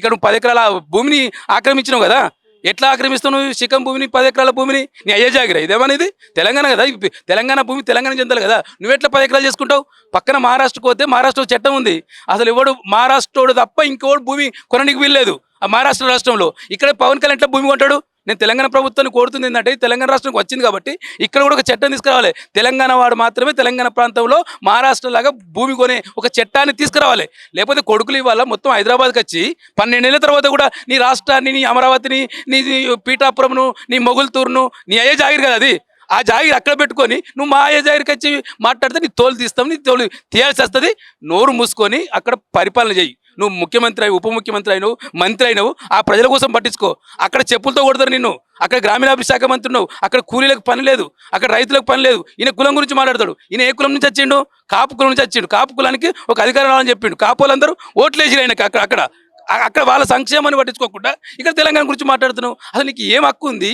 ఇక్కడ నువ్వు 10 ఎకరాల భూమిని ఆక్రమించినావు కదా, ఎట్లా ఆక్రమిస్తావు నువ్వు శిఖం భూమిని, 10 ఎకరాల భూమిని? నీ అయ్యే జాగిరా ఇదేమనేది? తెలంగాణ కదా, తెలంగాణ భూమి తెలంగాణ చెందాలి కదా, నువ్వెట్లా 10 ఎకరాలు చేసుకుంటావు? పక్కన మహారాష్ట్రకు పోతే మహారాష్ట్రలో చట్టం ఉంది, అసలు ఎవడు మహారాష్ట్రోడు తప్ప ఇంకోడు భూమి కొనడానికి వీల్లేదు ఆ మహారాష్ట్ర రాష్ట్రంలో. ఇక్కడ పవన్ కళ్యాణ్ ఎట్లా భూమి కొంటాడు? నేను తెలంగాణ ప్రభుత్వాన్ని కోరుతుంది ఏంటంటే, తెలంగాణ రాష్ట్రానికి వచ్చింది కాబట్టి ఇక్కడ కూడా ఒక చట్టం తీసుకురావాలి. తెలంగాణ వాడు మాత్రమే తెలంగాణ ప్రాంతంలో మహారాష్ట్ర లాగా భూమి కొనే ఒక చట్టాన్ని తీసుకురావాలి. లేకపోతే కొడుకులు ఇవాళ మొత్తం హైదరాబాద్కి వచ్చి 12 ఏళ్ళ తర్వాత కూడా నీ రాష్ట్రాన్ని, నీ అమరావతిని, నీ పీఠాపురంను, నీ మొగుల్తూరును, నీ అయ్యే జాగిరి కదా అది, ఆ జాగిరి అక్కడ పెట్టుకొని నువ్వు మా అయ్యే జాగిరికి వచ్చి మాట్లాడితే నీ తోలు తీస్తాం, నీ తోలు తీయాల్సి వస్తుంది. నోరు మూసుకొని అక్కడ పరిపాలన చేయి. నువ్వు ముఖ్యమంత్రి అయినావు, ఉప ముఖ్యమంత్రి అయినావు, మంత్రి అయినావు, ఆ ప్రజల కోసం పట్టించుకో. అక్కడ చెప్పులతో కొడతారు నిన్ను. అక్కడ గ్రామీణాభివృద్ధి శాఖ మంత్రి ఉన్నావు, అక్కడ కూలీలకు పని లేదు, అక్కడ రైతులకు పని లేదు. ఈయన కులం గురించి మాట్లాడతాడు. ఈయన ఏ కులం నుంచి వచ్చిండు? కాపు కులం నుంచి వచ్చిండు. కాపు కులానికి ఒక అధికారం రావాలని చెప్పిండు. కాపు వాళ్ళందరూ ఓట్లేసిరు ఆయనకి. అక్కడ వాళ్ళ సంక్షేమాన్ని పట్టించుకోకుండా ఇక్కడ తెలంగాణ గురించి మాట్లాడుతున్నావు. అసలు నీకు ఏం హక్కు ఉంది?